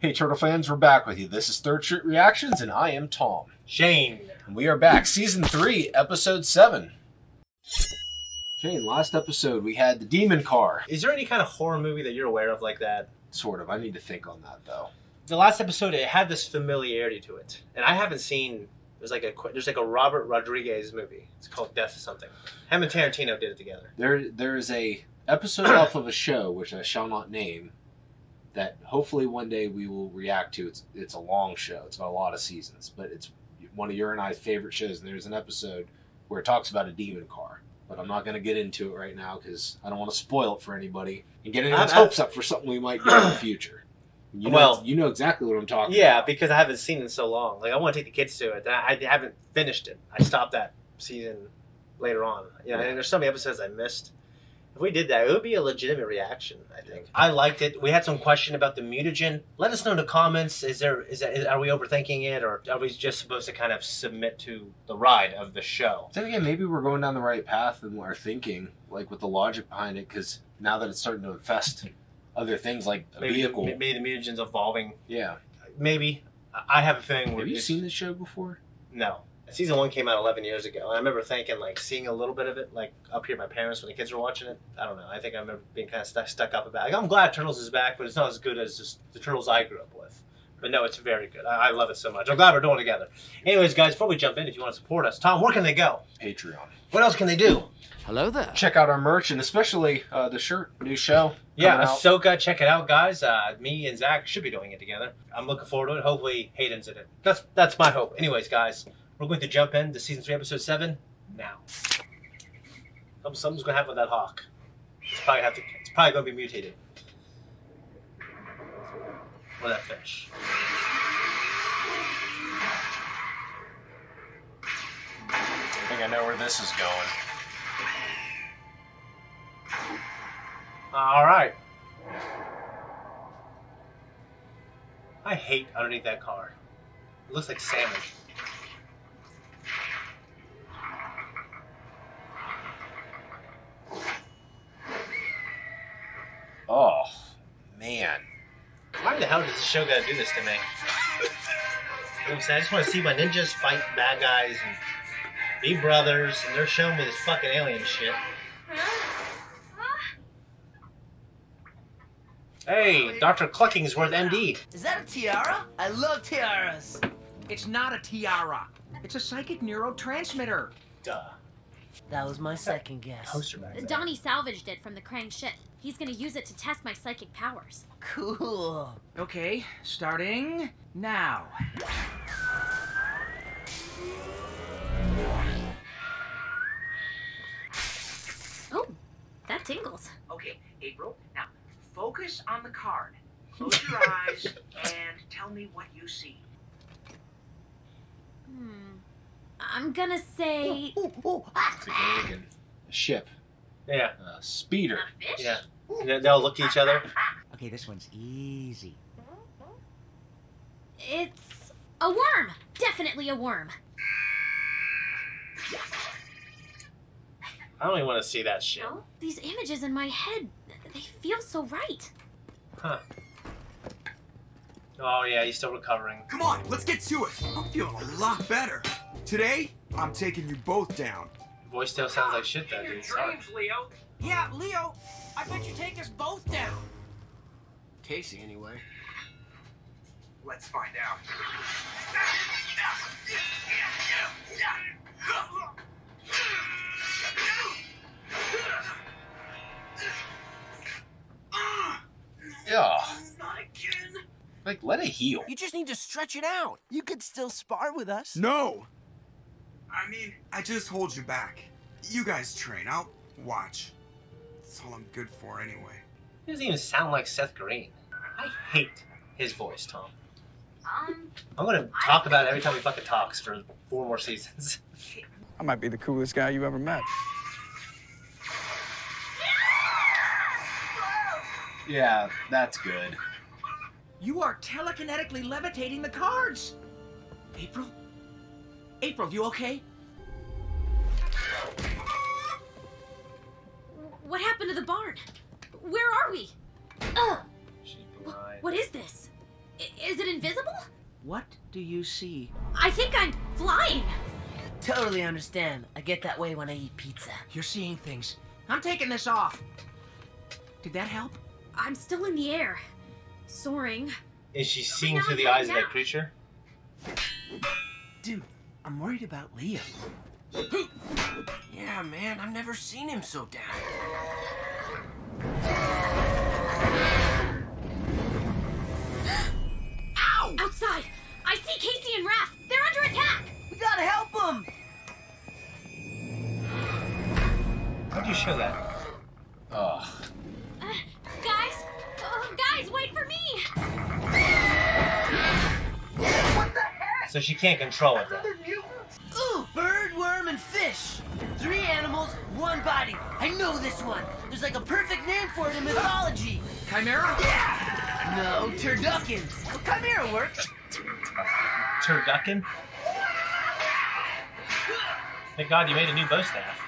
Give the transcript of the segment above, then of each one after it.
Hey Turtle fans, we're back with you. This is Third Street Reactions, and I am Tom. Shane. And we are back. Season 3, Episode 7. Shane, last episode we had the demon car. Is there any kind of horror movie that you're aware of like that? Sort of. I need to think on that, though. The last episode, it had this familiarity to it. And I haven't seen... There's like a Robert Rodriguez movie. It's called Death of Something. Him and Tarantino did it together. There is a episode off of a show, which I shall not name, that hopefully one day we will react to. It's a long show. It's got a lot of seasons, but it's one of your and I's favorite shows. And there's an episode where it talks about a demon car, but I'm not going to get into it right now because I don't want to spoil it for anybody and get anyone's hopes up for something we might do in the future. You know exactly what I'm talking about. Yeah, because I haven't seen it in so long. Like I want to take the kids to it. I haven't finished it. I stopped that season later on. Yeah, and there's so many episodes I missed. If we did that, it would be a legitimate reaction, I think. I liked it. We had some question about the mutagen. Let us know in the comments. Are we overthinking it, or are we just supposed to kind of submit to the ride of the show? Then again, maybe we're going down the right path in our thinking, like with the logic behind it, because now that it's starting to infest other things like a vehicle. Maybe the mutagen's evolving. Yeah. Maybe. I have a feeling. Have you seen this show before? No. Season 1 came out 11 years ago. And I remember thinking, like, seeing a little bit of it, like, up here, my parents, when the kids were watching it. I don't know. I think I remember being kind of stuck up about it. Like, I'm glad Turtles is back, but it's not as good as just the Turtles I grew up with. But no, it's very good. I love it so much. I'm glad we're doing it together. Anyways, guys, before we jump in, if you want to support us, Tom, where can they go? Patreon. What else can they do? Hello there. Check out our merch, and especially the shirt, new show. Yeah, Ahsoka, check it out, guys. Me and Zach should be doing it together. I'm looking forward to it. Hopefully, Hayden's in it. That's my hope. Anyways, guys, we're going to jump into Season 3, Episode 7 now. Something's going to happen with that hawk. It's probably going to be mutated. Or that fish. I think I know where this is going. All right. I hate underneath that car. It looks like salmon. Oh, man. Why the hell does this show gotta do this to me? You know what I'm saying? I just want to see my ninjas fight bad guys and be brothers, and they're showing me this fucking alien shit. Hey, Dr. Cluckingsworth, MD. Is that a tiara? I love tiaras. It's not a tiara. It's a psychic neurotransmitter. Duh. That was my second guess. Poster back there. Donnie salvaged it from the Krang ship. He's gonna use it to test my psychic powers. Cool. Okay, starting now. Oh, that tingles. Okay, April, now focus on the card. Close your eyes and tell me what you see. I'm gonna say... A ship. Yeah. A speeder. A fish? Yeah. And they'll look at each other. Okay, this one's easy. It's a worm. Definitely a worm. I don't even want to see that shit. No? These images in my head, they feel so right. Huh. Oh, yeah, he's still recovering. Come on, let's get to it. I'm feeling a lot better. Today, I'm taking you both down. Voice still sounds like shit, though, dude. Sorry. Leo. Yeah, Leo, I bet you take us both down. Casey, anyway. Let's find out. Yeah. Not again. Like, let it heal. You just need to stretch it out. You could still spar with us. No. I mean, I just hold you back. You guys train. I'll watch. That's all I'm good for anyway. He doesn't even sound like Seth Green. I hate his voice, Tom. I'm gonna talk about it every time he fucking talks for 4 more seasons. I might be the coolest guy you ever met. Yeah, that's good. You are telekinetically levitating the cards. April? April, you okay? What happened to the barn? Where are we? Ugh! She's blind. What is this? What do you see? I think I'm flying. Totally understand. I get that way when I eat pizza. You're seeing things. I'm taking this off. Did that help? I'm still in the air. Soaring. Is she seeing through the eyes of that creature? Dude, I'm worried about Leo. Yeah, man, I've never seen him so down. Ow! Outside! I see Casey and Raph! They're under attack! We gotta help him! How'd you show that? Ugh. Guys, wait for me! So she can't control it, though. Ooh, bird, worm, and fish. 3 animals, 1 body. I know this one. There's like a perfect name for it in mythology. Chimera? Yeah! No, turducken. Well, Chimera works. Turducken? Thank God you made a new bow staff.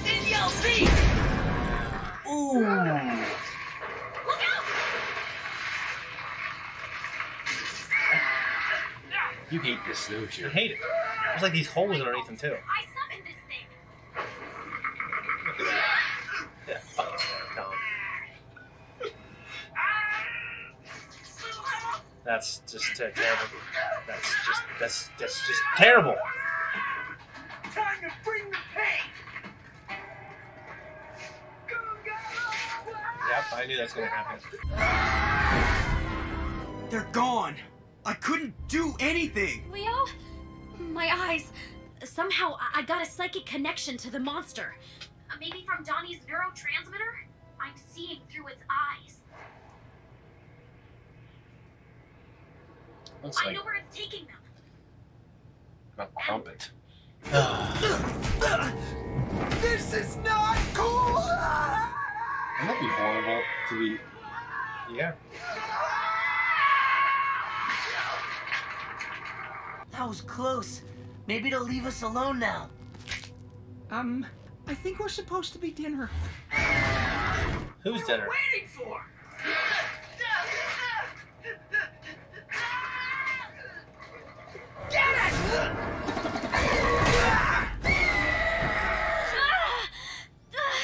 NLC! Ooh. Look out! You hate this, don't I you? hate it. There's like these holes underneath them, too. I summoned this thing. Look at that. Yeah, fucking dumb. That's just terrible. That's just terrible. Time to bring the pain! Yep, I knew that's gonna happen. They're gone. I couldn't do anything. Leo? My eyes. Somehow I got a psychic connection to the monster. Maybe from Donnie's neurotransmitter? I'm seeing through its eyes. Looks I like know where it's taking them. a crumpet. This is not cool. Wouldn't that be horrible to be? Yeah. That was close. Maybe it'll leave us alone now. I think we're supposed to be dinner. Who's dinner? Waiting for?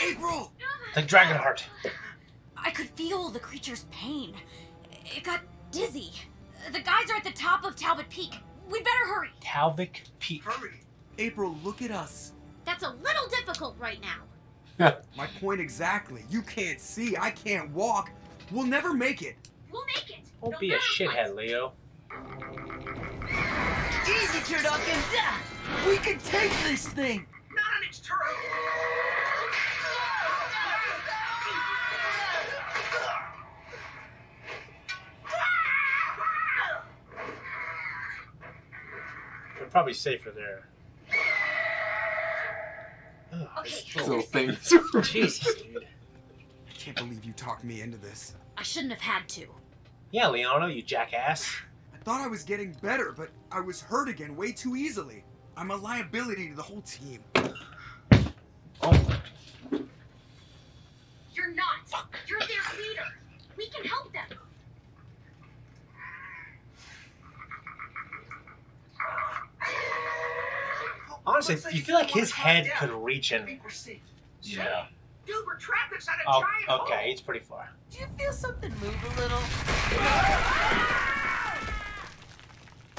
April! Like Dragonheart. I could feel the creature's pain. It got dizzy. The guys are at the top of Talbot Peak. We'd better hurry. Talvik Peak. Hurry. April, look at us. That's a little difficult right now. My point exactly. You can't see. I can't walk. We'll never make it. We'll make it. Don't no be a matter shithead, Leo. Easy, turducken. We can take this thing. Not on its turret. We're probably safer there. Ugh, Okay. this Little things. Jesus, dude. I can't believe you talked me into this. I shouldn't have had to. Yeah, Leonardo, you jackass. I thought I was getting better, but I was hurt again way too easily. I'm a liability to the whole team. Oh, You're not. You're their leader. We can help them. honestly, you feel like his head could reach I in. think we're safe. Yeah. Dude, we're trapped inside a Oh, giant okay, hole. it's pretty far. Do you feel something move a little?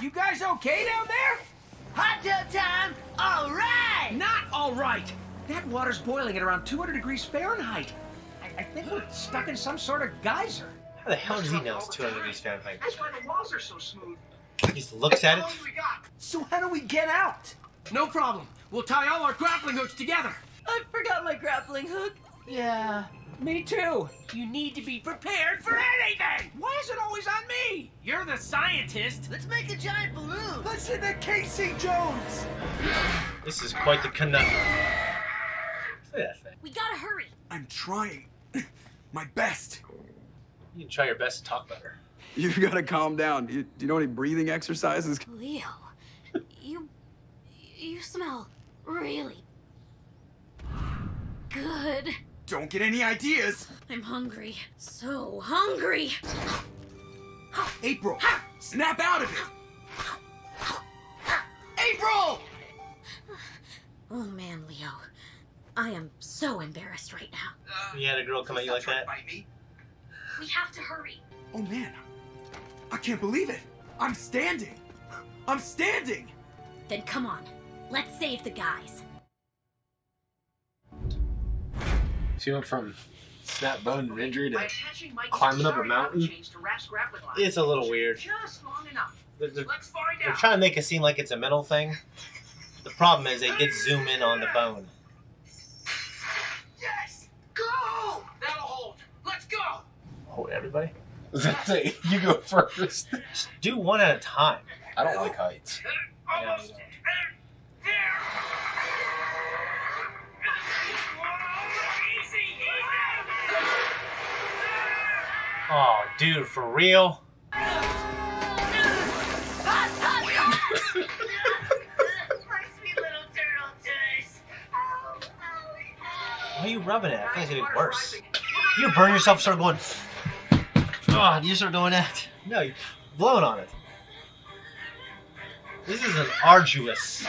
You guys okay down there? Hot tub time! All right! Not all right. That water's boiling at around 200 degrees Fahrenheit. I think we're stuck in some sort of geyser. How the hell does he know it's 200 degrees Fahrenheit? That's why the walls are so smooth. He just looks at it. How long we got? So how do we get out? No problem. We'll tie all our grappling hooks together. I forgot my grappling hook. Yeah. Me too. You need to be prepared for anything! Why is it always on me? You're the scientist. Let's make a giant balloon! Listen to Casey Jones! This is quite the conundrum. Look at that thing. We gotta hurry. I'm trying. My best. You can try your best to talk better. You gotta calm down. Do you know any breathing exercises? Leo, you smell really good. Don't get any ideas. I'm hungry. So hungry. April, snap out of it! April! Oh man, Leo. I am so embarrassed right now. You had a girl come at you like that? We have to hurry. Oh man, I can't believe it. I'm standing. I'm standing. Then come on. Let's save the guys. She went from snap bone and injury to climbing up a mountain. It's a little weird. Just long enough. They're Let's find out. trying to make it seem like it's a mental thing. The problem is they did zoom in on the bone. Yes! Go! That'll hold. Let's go! Oh, everybody? You go first. Just do one at a time. I don't like heights. Almost. Yeah, There! Easy, easy! Oh, dude, for real? Why are you rubbing it? I think it's gonna be worse. You burn yourself, start going. Oh, you start doing that. No, you're blowing on it. This is an arduous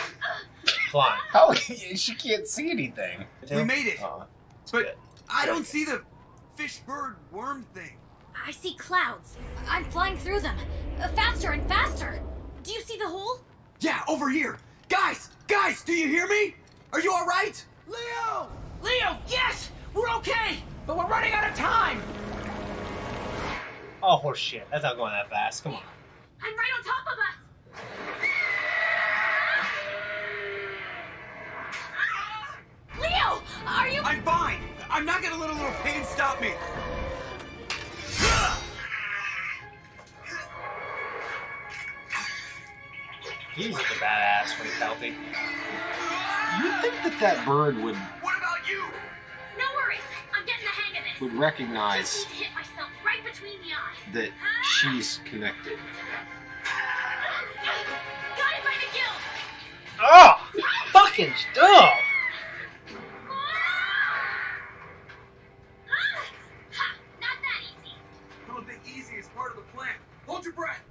climb. How? She can't see anything. We made it. Oh, But I don't see the fish, bird, worm thing. I see clouds. I'm flying through them. Faster and faster. Do you see the hole? Yeah, over here. Guys, do you hear me? Are you all right? Leo! Leo, yes! We're okay! But we're running out of time! oh, horse shit. That's not going that fast. Come on. I'm right on top of us. Leo, are you? I'm fine. I'm not gonna let a little pain stop me. He's like a badass when he's healthy. You'd think that bird would What about you? No worries. I'm getting the hang of this. would recognize Just need to hit myself right between the eyes. that she's connected. Got it by the gill. Oh! Fucking stop! Not that easy. No, the easiest part of the plan. Hold your breath.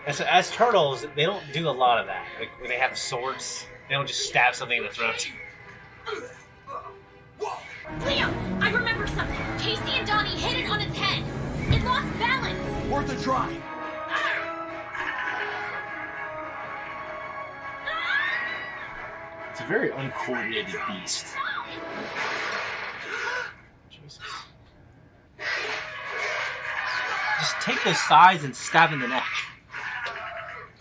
As turtles, they don't do a lot of that. Like when they have swords, they don't just stab something in the throat. Whoa! Leo, I remember something. Casey and Donnie hit it on its head. It lost balance. Worth a try. It's a very uncoordinated beast. Jesus. Just take those sides and stab in the neck.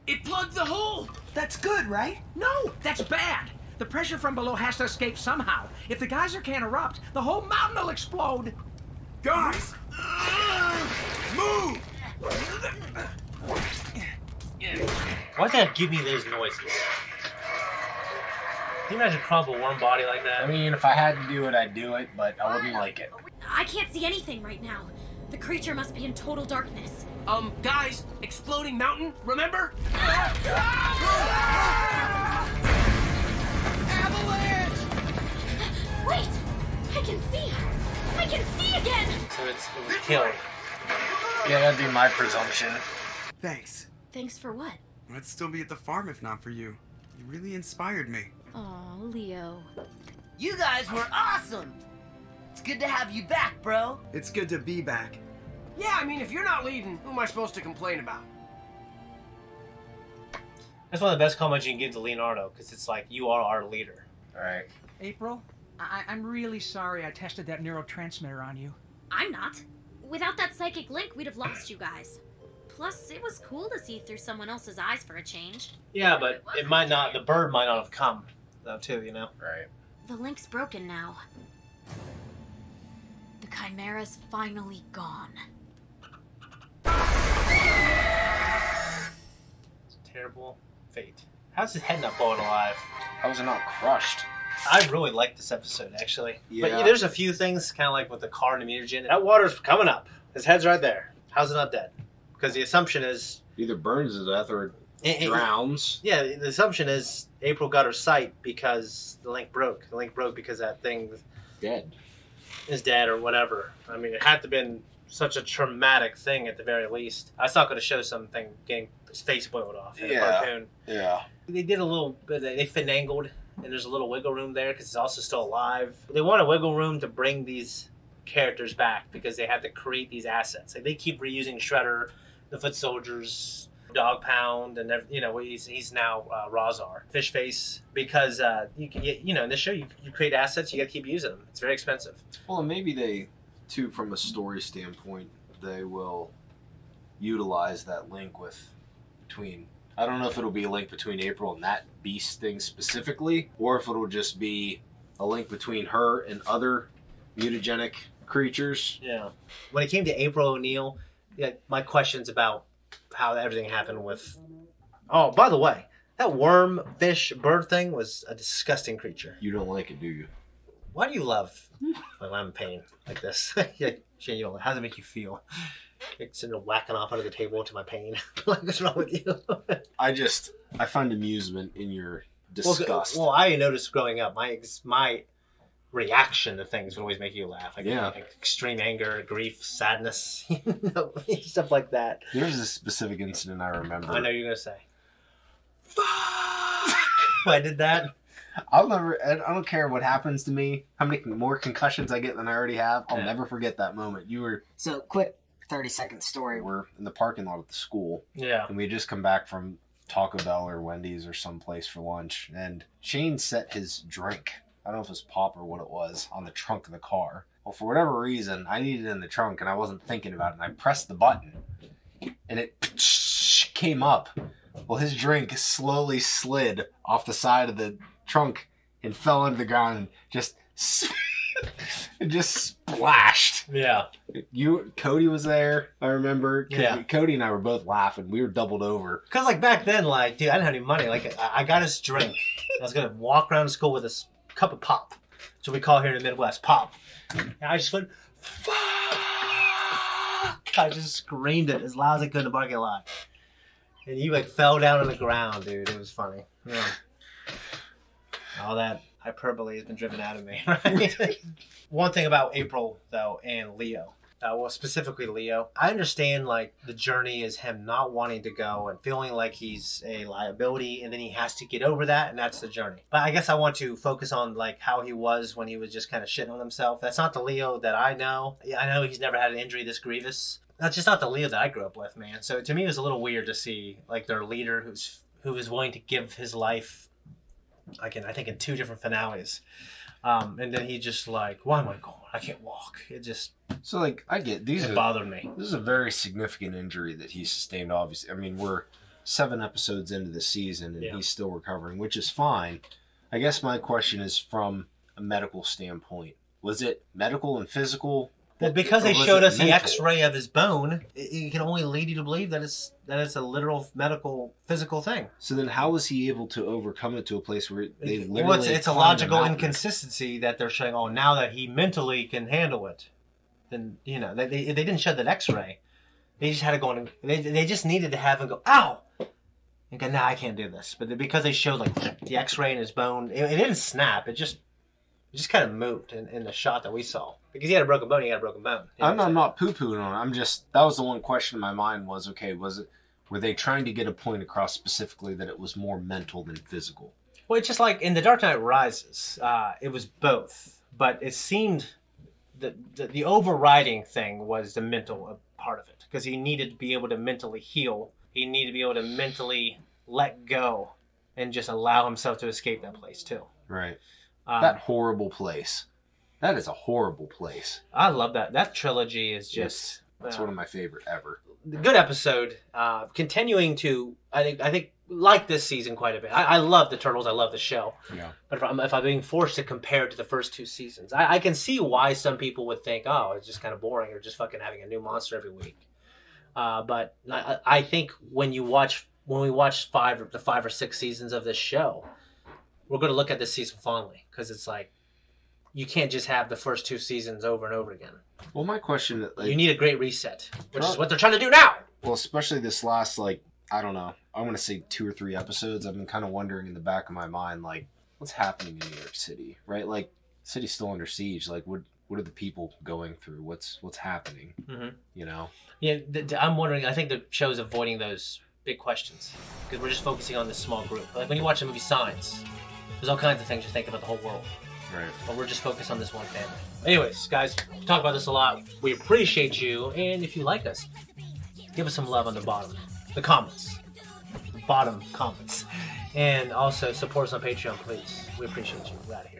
It plugged the hole! That's good, right? No, that's bad! The pressure from below has to escape somehow. If the geyser can't erupt, the whole mountain will explode! Guys! Move! Why'd that give me those noises? Can you imagine crawling up a warm body like that? I mean, if I had to do it, I'd do it, but I wouldn't like it. I can't see anything right now. The creature must be in total darkness. Guys, exploding mountain, remember? Avalanche! Wait! I can see! I can see again! So it was killed. Yeah, that'd be my presumption. Thanks. Thanks for what? I'd still be at the farm if not for you. You really inspired me. Aw, Leo. You guys were awesome! It's good to have you back, bro. It's good to be back. Yeah, I mean, if you're not leading, who am I supposed to complain about? That's one of the best comments you can give to Leonardo, because it's like, you are our leader. Alright. April, I'm really sorry I tested that neurotransmitter on you. I'm not. Without that psychic link, we'd have lost you guys. Plus, it was cool to see through someone else's eyes for a change. Yeah, but it might not, the bird might not have come, though, too, you know? Right. The link's broken now. The Chimera's finally gone. It's a terrible fate. How's his head not blowing alive? How was it not crushed? I really like this episode, actually. Yeah. But there's a few things, kind of like with the car and the mutagen. That water's coming up. His head's right there. How's it not dead? Because the assumption is... Either burns to death or drowns. Yeah, the assumption is April got her sight because the link broke. The link broke because that thing... Dead. his dad or whatever. I mean, it had to have been such a traumatic thing at the very least. I was not going to show something getting his face boiled off in a cartoon. Yeah. They did a little bit, they finagled, and there's a little wiggle room there because it's also still alive. They want a wiggle room to bring these characters back because they have to create these assets. Like, they keep reusing Shredder, the Foot Soldiers, Dog Pound, and he's now Razar, Fish Face, because in this show you create assets, you got to keep using them. It's very expensive. Well, and maybe they, too, from a story standpoint, they will utilize that link between. I don't know if it'll be a link between April and that beast thing specifically, or if it'll just be a link between her and other mutagenic creatures. Yeah. When it came to April O'Neil, my questions about how everything happened with... Oh, by the way, that worm, fish, bird thing was a disgusting creature. You don't like it, do you? Why do you love when I'm in pain like this? Shane, how does it make you feel? Like sitting there whacking off under the table into my pain. What's wrong with you? I find amusement in your disgust. Well, I noticed growing up, my reaction to things would always make you laugh. Like extreme anger, grief, sadness, stuff like that. There's a specific incident I remember. I know you're gonna say. I did that. I don't care what happens to me, how many more concussions I get than I already have. I'll never forget that moment. So, quick 30-second story. We're in the parking lot at the school. Yeah. And we had just come back from Taco Bell or Wendy's or someplace for lunch. And Shane set his drink, I don't know if it was pop or what it was, on the trunk of the car. Well, for whatever reason, I needed it in the trunk and I wasn't thinking about it. And I pressed the button and it came up. Well, his drink slowly slid off the side of the trunk and fell into the ground and it just splashed. Yeah. Cody was there, I remember. Yeah. Cody and I were both laughing. We were doubled over. Because, like, back then, like, dude, I didn't have any money. Like, I got his drink. I was going to walk around school with this cup of pop. So we call here in the Midwest pop. And I just went, fuck! I just screamed it as loud as I could in the parking lot. And you, like, fell down on the ground, dude. It was funny. Yeah. All that hyperbole has been driven out of me. Right? One thing about April, though, and Leo. Well, specifically Leo. I understand, like, the journey is him not wanting to go and feeling like he's a liability, and then he has to get over that, and that's the journey. But I guess I want to focus on, like, how he was when he was just kind of shitting on himself. That's not the Leo that I know. I know he's never had an injury this grievous. That's just not the Leo that I grew up with, man. So to me, it was a little weird to see, like, their leader who was willing to give his life, I think in 2 different finales. And then he just like, why am I going? I can't walk. It just... So, like, I get... It bothered me. This is a very significant injury that he sustained, obviously. I mean, we're 7 episodes into the season, and he's still recovering, which is fine. I guess my question is from a medical standpoint. Was it medical and physical? Well, because they showed us the X-ray of his bone, it can only lead you to believe that it's a literal medical, physical thing. So then, how was he able to overcome it to a place where they literally? Well, it's a logical inconsistency that they're showing. Oh, now that he mentally can handle it, then they didn't show that X-ray. They just had to go in. They just needed to have him go, ow, and go, nah, I can't do this. But because they showed like the X-ray in his bone, it didn't snap. It just kind of moved in the shot that we saw. Because he had a broken bone, I'm not poo-pooing on it. That was the one question in my mind was, okay, were they trying to get a point across specifically that it was more mental than physical? Well, it's just like in The Dark Knight Rises, it was both. But it seemed that the overriding thing was the mental part of it. Because he needed to be able to mentally heal. He needed to be able to mentally let go and just allow himself to escape that place, too. Right. That horrible place. That is a horrible place. I love that. That trilogy is just... That's one of my favorite ever. Good episode. Continuing to, I think, like this season quite a bit. I love the Turtles. I love the show. Yeah. But if I'm being forced to compare it to the first 2 seasons, I can see why some people would think, oh, it's just kind of boring or just fucking having a new monster every week. But I think when we watch 5 or 6 seasons of this show, we're going to look at this season fondly because it's like, you can't just have the first 2 seasons over and over again. Well, my question... you need a great reset, which is what they're trying to do now. Well, especially this last, I don't know, I want to say 2 or 3 episodes, I've been kind of wondering in the back of my mind, what's happening in New York City, right? Like, the city's still under siege. Like, what are the people going through? What's happening? You know? Yeah, I'm wondering. I think the show's avoiding those big questions because we're just focusing on this small group. Like when you watch the movie Signs, there's all kinds of things you think about the whole world. Right. But we're just focused on this one family. Anyways, guys, we talk about this a lot. We appreciate you, and if you like us, give us some love on the comments, bottom comments, and also support us on Patreon, please. We appreciate you. We're out of here.